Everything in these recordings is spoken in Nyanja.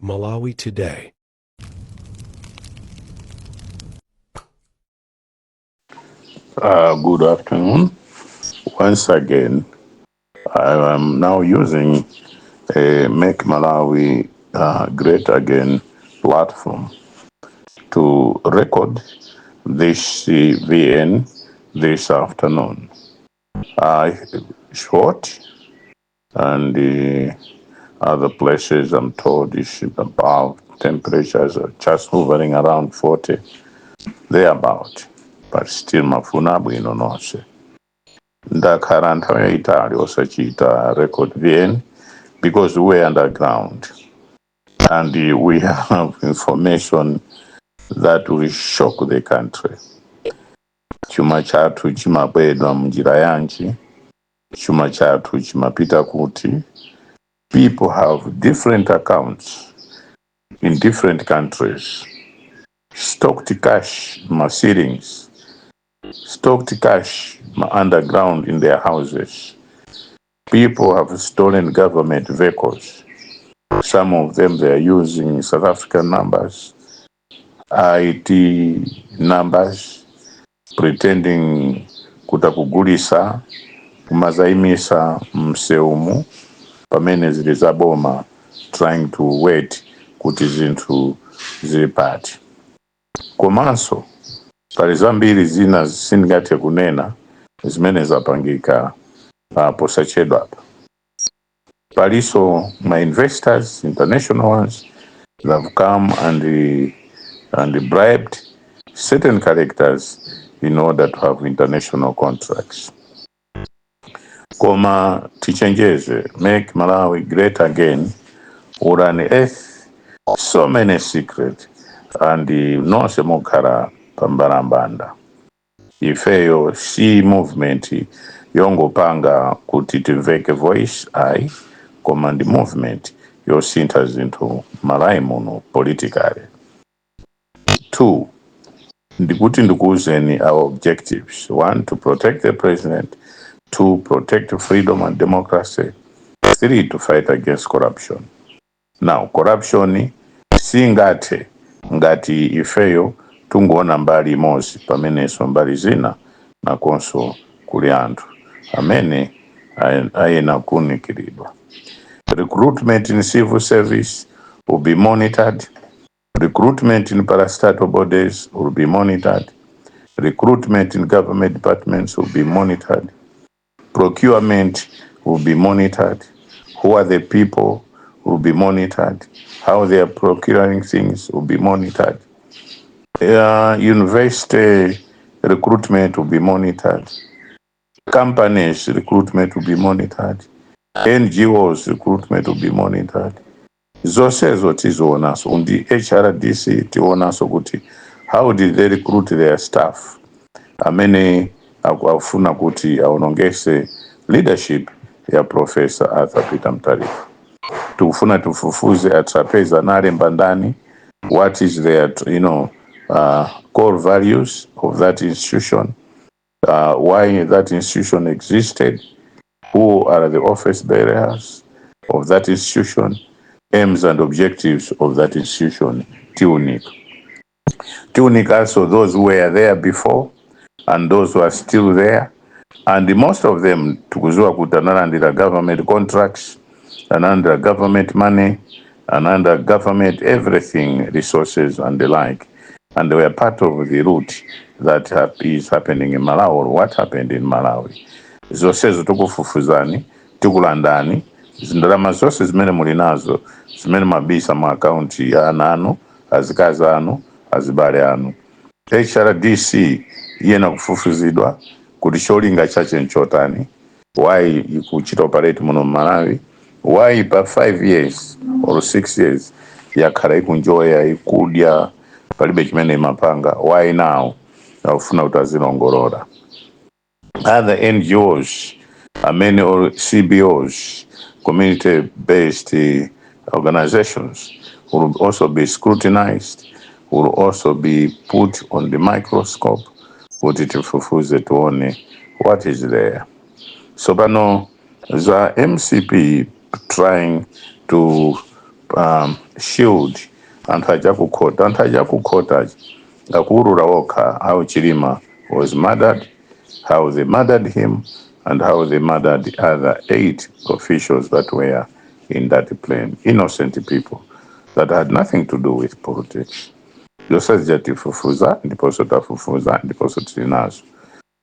Malawi Today. Good afternoon. Once again, I am now using a Make Malawi Great Again platform to record this VN this afternoon. Short and other places I'm told is about temperatures are just hovering around 40, thereabout, but still mafuna bwino nonse. Ndakhala nthawi yayitali osachita record VN because we're underground and we have information that will shock the country. Chuma chathu chimabwedwa munjira yanji, chuma chathu chimapita kuti. People have different accounts in different countries. Stocked cash, my ceilings, stocked cash underground in their houses. People have stolen government vehicles. Some of them they are using South African numbers, IT numbers, pretending kutakugulisa, kumazaimisa mseumu, pamene zili zaboma, trying to wait kuti zinthu zilipati. Komanso, pali zambiri zina sindingathe kunena zimene zapangika posachedwa apa. Paliso my investors, international ones, that have come and bribed certain characters in order to have international contracts. Koma tichenjeze, Make Malawi Great Again, would unearth so many secrets and nonse mukhala pambalambanda. Ifeyo si movement yongopanga kuti timveke voice ayi, koma ndi movement yosintha zinthu Malawi muno politically. 2, ndikuti ndikuwuzeni our objectives. 1, to protect the president. 2, protect freedom and democracy. 3, to fight against corruption. Now, corruption singathe ngati ifeyo tungoona mbali imodzi pamenenso mbali zina nakonso kuli anthu amene ayena kuunikiridwa. Recruitment in civil service will be monitored. Recruitment in parastatal bodies will be monitored. Recruitment in government departments will be monitored. Procurement will be monitored. Who are the people will be monitored. How they are procuring things will be monitored. University recruitment will be monitored. Companies recruitment will be monitored. NGOs recruitment will be monitored. Zonsezo tizionaso undi HRDC tionaso kuti how did they recruit their staff amene akufuna kuti aonongese leadership ya Professor Arthur Peter Mutharika. Tukufuna tufufuze atrapeza nalemba ndani what is their core values of that institution, why that institution existed, who are the office bearers of that institution, aims and objectives of that institution. TUNIC also those who were there before and those who are still there, and most of them tukuzua kutana under government contracts and under government money and under government everything, resources and the like, and they were part of the route that is happening in Malawi, or what happened in Malawi. Zonsezo tukufufuzani, tikulandani, Ndalama zose zimene muli nazo, zimene mabisa mu account ya anu, azikazi anu, azibale anu. HRDC yena kufufuzidwa kuti cholinga chache nchotani, why ikuchita operate muno Malawi, why pa 5 years or 6 years yakhala ikunjoya ikudya palibe chimene imapanga, why now ufuna utazilongolora. Other NGOs, many or CBOs, community-based organizations, will also be scrutinized, will also be put on the microscope, put it fufuze tuone what is there. So pano za MCP trying to shield anthu aja kukhota. Anthu aja kukhota akuulula okha how Chilima was murdered, how they murdered him, and how they murdered the other 8 officials that were in that plane. Innocent people that had nothing to do with politics. Zosazija tifufuza ndiponso tafufuza ndiponso tili nazo.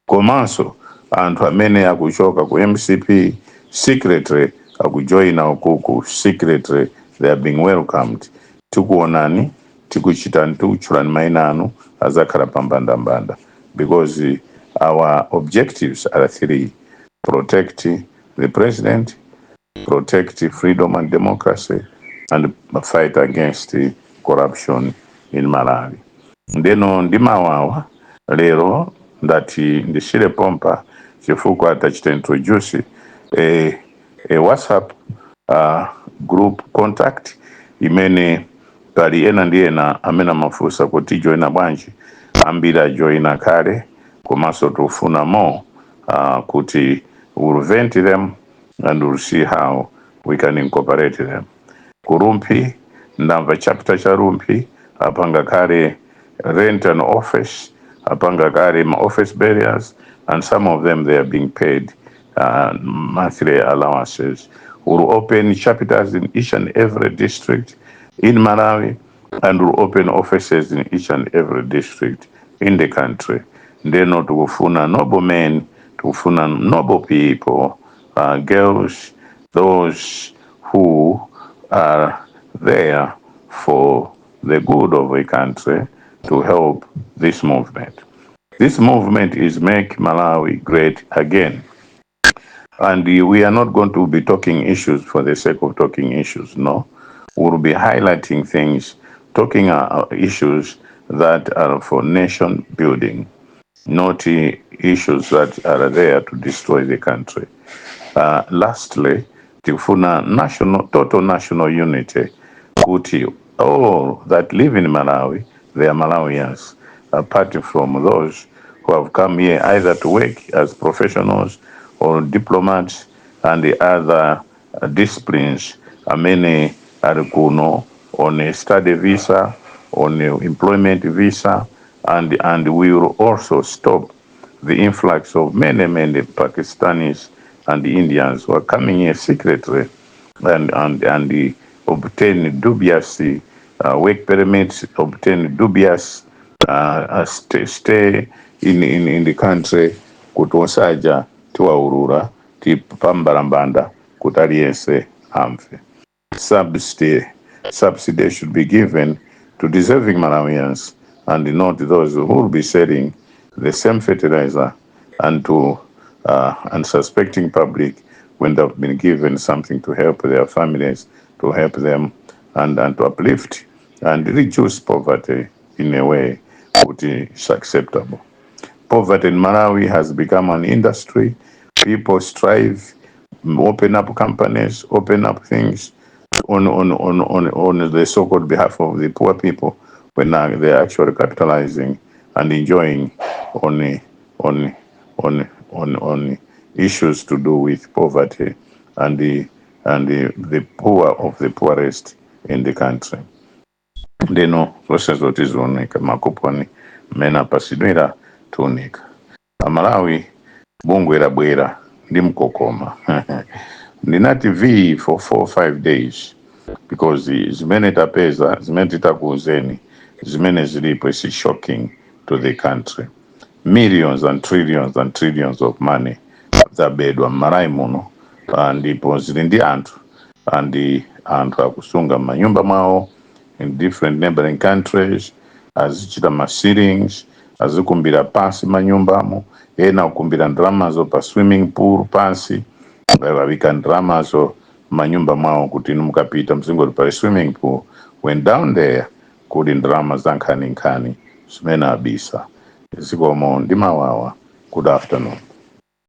Komanso anthu amene akuchoka ku MCP secretly akujoina ukuku secretly, they are being welcomed. Tikuonani, tikuchitani, tikuchulani maina anu azakhala pambandambanda, because our objectives are 3: protect the president, protect freedom and democracy, and fight against corruption in Malawi. Ndeno ndimawawa lero ndati ndishire pompa chifukwa atachita introduce a WhatsApp group contact imene pali ena ndi ena amene amafunsa kuti joina bwanji, ambiri joina kale komanso tufuna more kuti we'll vent them and we'll see how we can incorporate them. Kurumpi ndamva chapter cha Rumpi apanga kale rent an office, apanga kale ma office barriers, and some of them they are being paid monthly allowances. We'll open chapters in each and every district in Malawi, and we'll open offices in each and every district in the country. Ndeno tukufuna noble men, tukufuna noble people, girls, those who are there for the good of a country to help this movement. This movement is Make Malawi Great Again. And we are not going to be talking issues for the sake of talking issues, no. We'll be highlighting things, talking issues that are for nation building, not issues that are there to destroy the country. Lastly, tifuna total national unity. Kuti all that live in Malawi, they are Malawians, apart from those who have come here either to work as professionals or diplomats and the other disciplines. Many are kuno on a study visa, on an employment visa, and we will also stop the influx of many Pakistanis and the Indians who are coming here secretly and obtain dubious work permits, obtain dubious stay in the country, kutuosaja tiwaurura tipambarambanda kutaliense amfe. Subsidy should be given to deserving Malawians and not those who will be selling the same fertilizer and to unsuspecting public when they've been given something to help their families, to help them and to uplift and reduce poverty in a way which is acceptable. Poverty in Malawi has become an industry. People strive, open up companies, open up things on the so-called behalf of the poor people when they're actually capitalizing and enjoying on issues to do with poverty and the poor of the poorest in the country. Ndeno process otizooneka makuponi mena pasidwira tunika. Malawi bungwera bwera ndi mkokoma. Ndinati V for 4 or 5 days because zimene tapeza, zimene titakuuzeni, zimene zilipo is shocking to the country. Millions and trillions of money zabedwa m'Malawi muno ndipo zili ndi anthu akusunga manyumba mwawo in different neighboring countries, azichita ma seedings, azikumbira pansi manyumbamo, ena ukumbira ndalamazo pa swimming pool pansi, vavika ndalamazo manyumba mwawo kuti inu mukapita mzingoli pali swimming pool, went down there kuli ndalama za nkhani zimene abisa. Zikomo ndimawawa. Good afternoon.